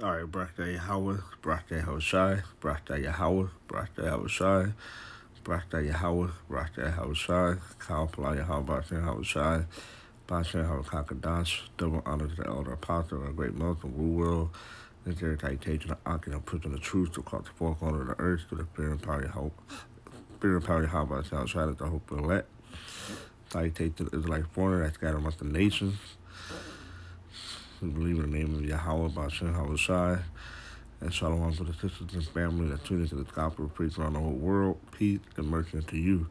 All right, Brakta Yahweh, Brakta Yahushai, Brakta Yahweh, Brakta Yahushai, Brakta Yahweh, Brakta Yahushai, Kawpala Yahweh, Brakta Yahushai, Bashan Kakadash, double honor to the elder apostle of the great Muslim rule world, and their citation of Akin and preaching the truth to across the four corners of the earth to the spirit and power of hope. Spirit and power of Yahweh, shall try to hope and elect. Citation to the Israelite foreigner that scattered amongst the nations. We believe in the name of Yahweh, Bashan Yahushai. And shalom to the sisters and family that tune into the gospel preached around the whole world. Peace and mercy unto you.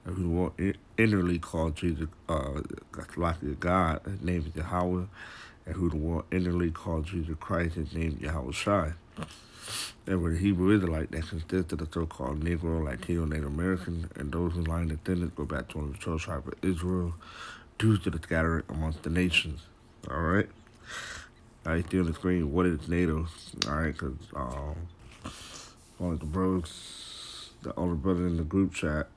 And who will innerly call Jesus God, his name is Yahweh, and who the world innerly call Jesus Christ, his name is Yahweh Shai. And with the Hebrew Israelite that consists of the so-called Negro, Latino, Native American, and those who line descendants go back to one of the 12 tribes of Israel due to the scattering amongst the nations. All right? I see on the screen what is NATO. All right, because one of the bros, the older brother in the group chat,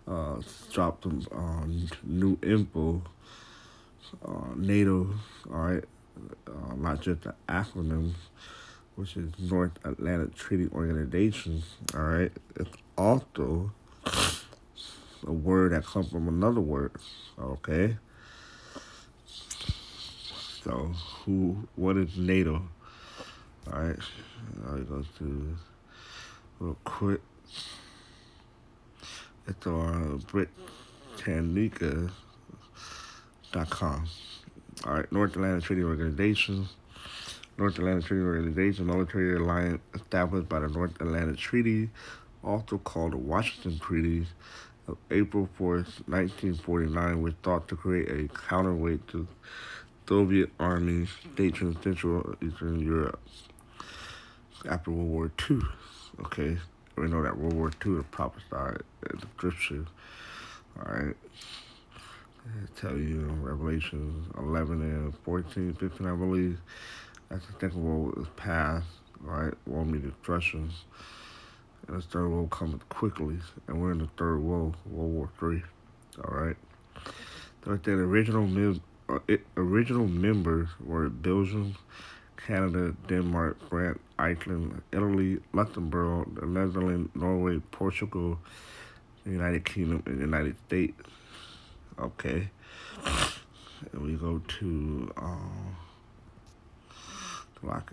dropped some new info. NATO, all right, not just the acronym, which is North Atlantic Treaty Organization. All right, it's also a word that comes from another word. Okay, so what is NATO? All right, I go to real quick. It's on Britannica.com. All right, North Atlantic Treaty Organization. North Atlantic Treaty Organization, military alliance established by the North Atlantic Treaty, also called the Washington Treaty of April 4th, 1949, was thought to create a counterweight to Soviet armies stationed in Central and Eastern Europe after World War II. Okay, we know that World War II is prophesied in the scripture. All right, I tell you in Revelation 11 and 14, 15, I believe. That's the second world is past, right? World means destruction. And the third world comes quickly. And we're in the third world, World War III. All right. So the original members were Belgium, Canada, Denmark, France, Iceland, Italy, Luxembourg, the Netherlands, Norway, Portugal, the United Kingdom, and the United States. Okay. And we go to like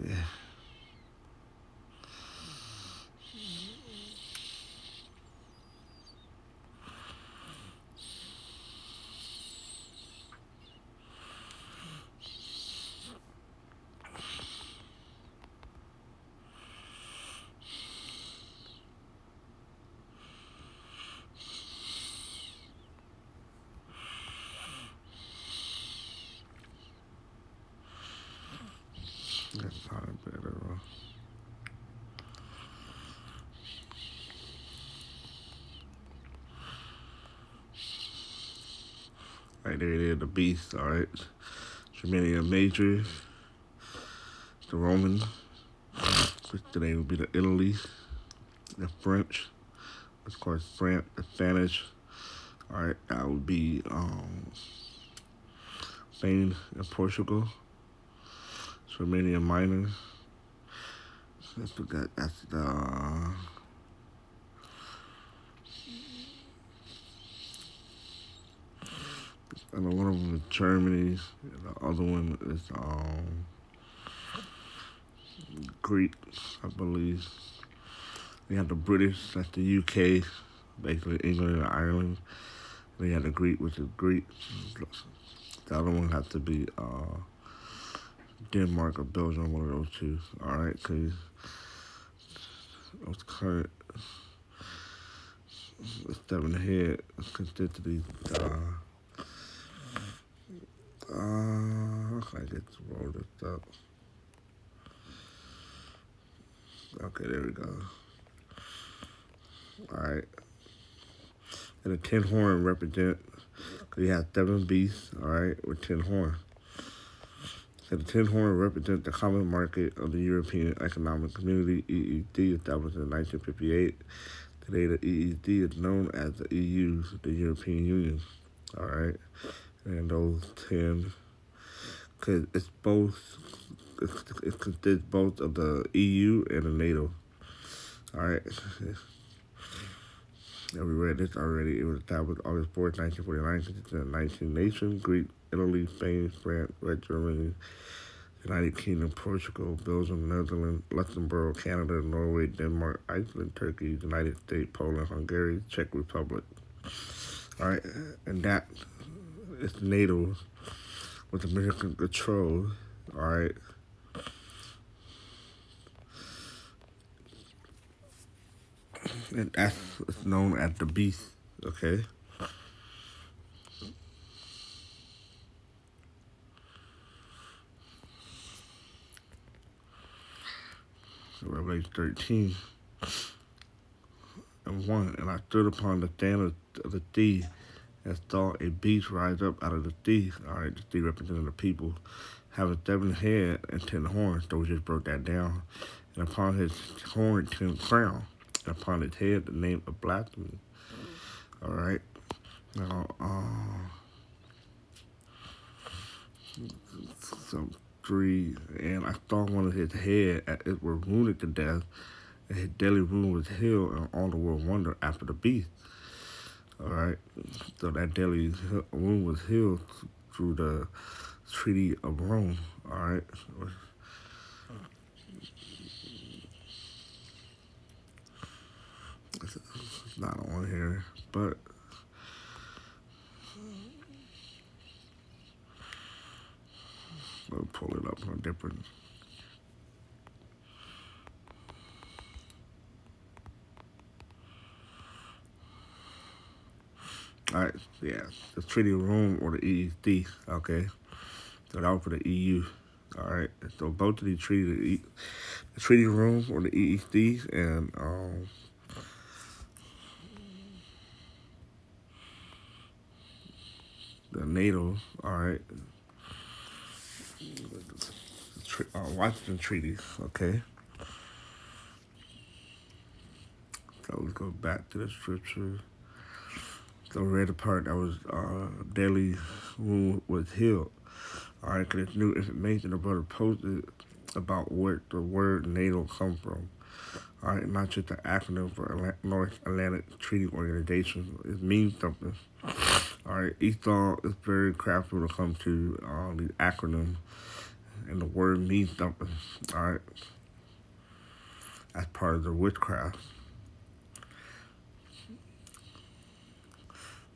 that's probably better. Right there it is, the beast, all right. Germania Major, the Roman, which today would be the Italy, the French, of course, France, the Spanish, all right, that would be Spain and Portugal, Romania Minor, I forgot, that's the, and one of them is Germany, the other one is Greek, I believe. We have the British, that's the UK, basically England and Ireland. We have the Greek, which is Greek. The other one has to be Denmark or Belgium, one of those two. All right, because those current stepping ahead consists of these. I get to roll this up. Okay, there we go. All right. And the 10 horn represent, because you have 7 beasts, all right, with 10 horns. So the 10 horn represent the common market of the European Economic Community, EEC, established in 1958. Today, the EEC is known as the EU, the European Union, all right? And those 10, because it's both it consists both of the EU and the NATO. All right. Yeah, we read this already. It was established August 4th, 1949, consisting of 19 nations: Greece, Italy, Spain, France, West Germany, United Kingdom, Portugal, Belgium, Netherlands, Luxembourg, Canada, Norway, Denmark, Iceland, Turkey, United States, Poland, Hungary, Czech Republic. All right, and that is NATO with American control. All right. And that's known as the beast. Okay. So Revelation 13:1. And I stood upon the stand of the sea and saw a beast rise up out of the sea. All right, the sea representing the people, having 7 heads and 10 horns. So we just broke that down. And upon his horn 10 crowns. And upon his head the name of blasphemy. All right. Now, so 3, and I saw one of his head as it were wounded to death, and his deadly wound was healed, and all the world wondered after the beast. All right, so that deadly wound was healed through the Treaty of Rome. All right, it's not on here, but we'll pull it up on a different. All right, yeah, the Treaty of Rome or the EEC. Okay, so that was for the EU. All right, so both of these treaties, the Treaty of Rome or the EEC, and the NATO. All right, Washington treaties. Okay, so let's go back to the scripture. So we read the part that was daily wound was healed. All right, because it's new information the brother posted about where the word NATO come from. All right, not just an acronym for North Atlantic Treaty Organization. It means something. All right, Esau is very crafty when it comes to these acronyms, and the word means something. All right, as part of the witchcraft.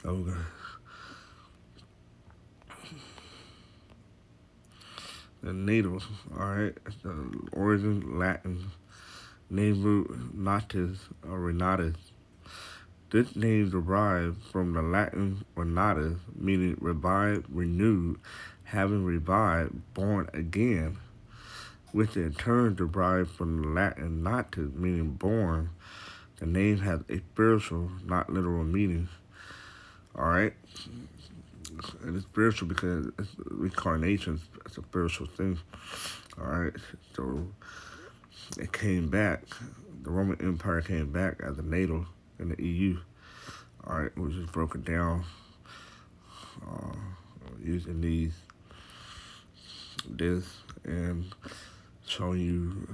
So the NATO, all right, the origin Latin name root natus or renatus. This name derived from the Latin renatus, meaning revived, renewed, having revived, born again, which in turn derived from the Latin natus, meaning born. The name has a spiritual, not literal meaning. All right, and it's spiritual because it's reincarnation. It's a spiritual thing. All right, so it came back. The Roman Empire came back as a NATO in the EU. All right, which is broken down uh, using this and showing you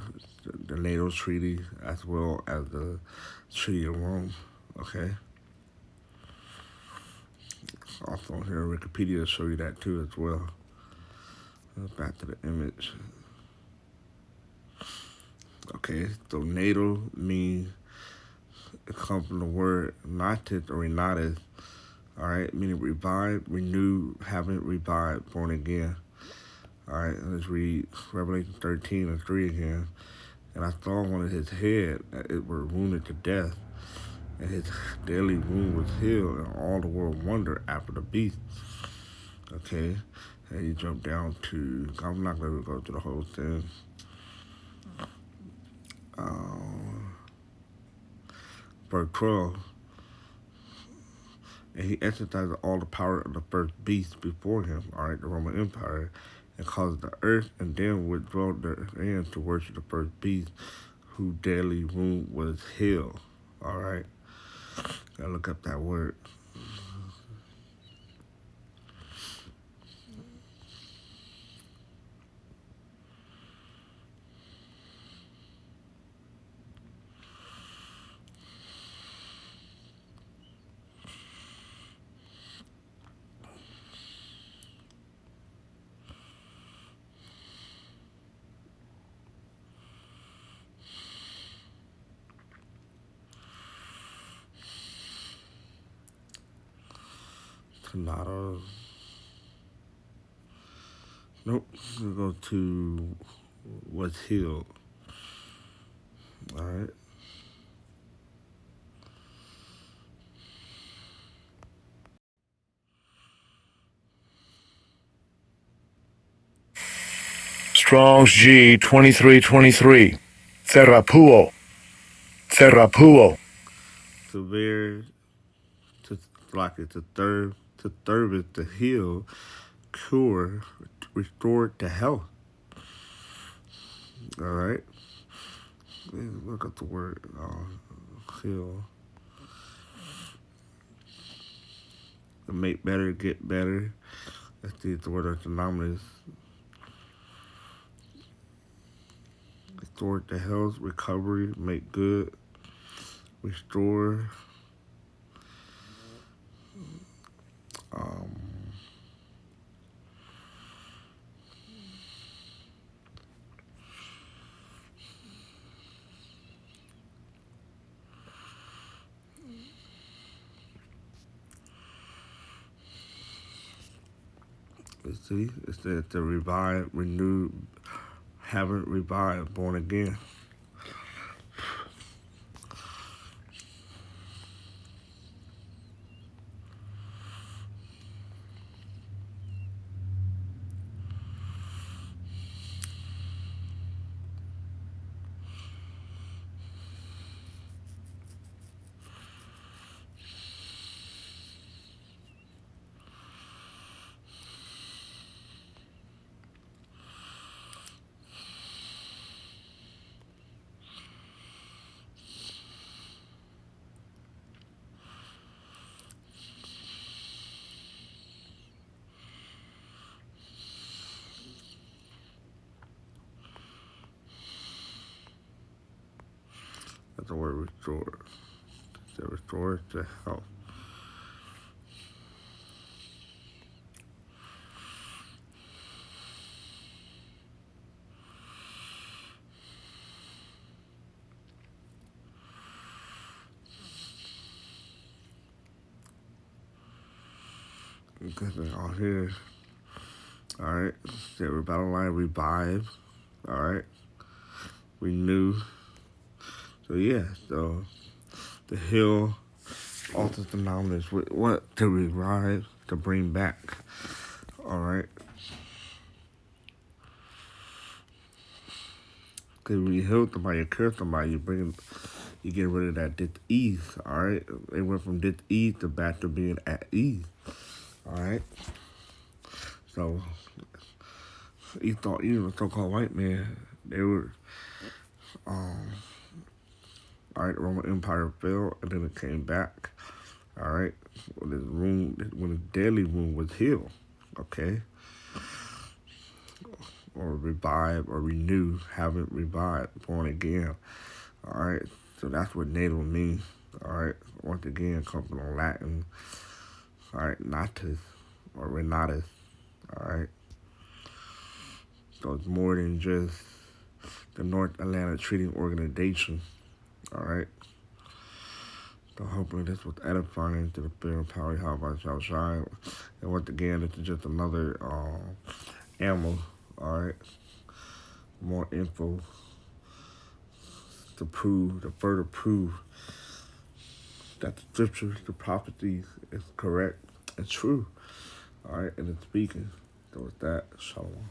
the NATO treaty as well as the Treaty of Rome. Okay. Also here, Wikipedia show you that too as well. Back to the image. Okay, so NATO means it comes from the word natus or renatus. All right, meaning revived, renewed, having revived, born again. All right, let's read Revelation 13:3 again. And I saw one of his head that it were wounded to death, and his deadly wound was healed, and all the world wondered after the beast. Okay, and you jump down to, I'm not going to go through the whole thing. Verse 12, and he exercised all the power of the first beast before him, all right, the Roman Empire, and caused the earth and them which dwelt therein to worship the first beast, whose deadly wound was healed. All right, gotta look up that word. NATO. Nope. We'll go to what's healed. All right. Strong's G 2323. Therapuo. Severe to like it to third is to heal, cure, restore to health. All right. Look at the word heal. To make better, get better. That's the word of synonymous. Restore to health, recovery, make good, restore. Um, let's see. It said to revive, renew, haven't revived, born again. That's the word restore. To restore to health. Because they're all here. All right. Say we're battle line, revive. All right. Renew. So yeah. So the heal, alter the nominals. What to revive, to bring back. All right. Because when you heal somebody, you cure somebody, you get rid of that dis-ease. All right. They went from dis-ease to back to being at ease. All right. So you thought you the so-called white man, they were all right, the Roman Empire fell and then it came back. All right. When the deadly wound was healed. Okay. Or revive or renew, haven't revived, born again. All right. So that's what NATO means. All right. Once again, comes from Latin. All right. Natus or renatus. All right. So it's more than just the North Atlantic Treaty Organization. All right. So hopefully this was edifying to the fear and power how about shall shine. And once again, this is just another ammo. All right. More info to further prove that the scriptures, the prophecies is correct and true. All right. And it's speaking. So with that, shalom.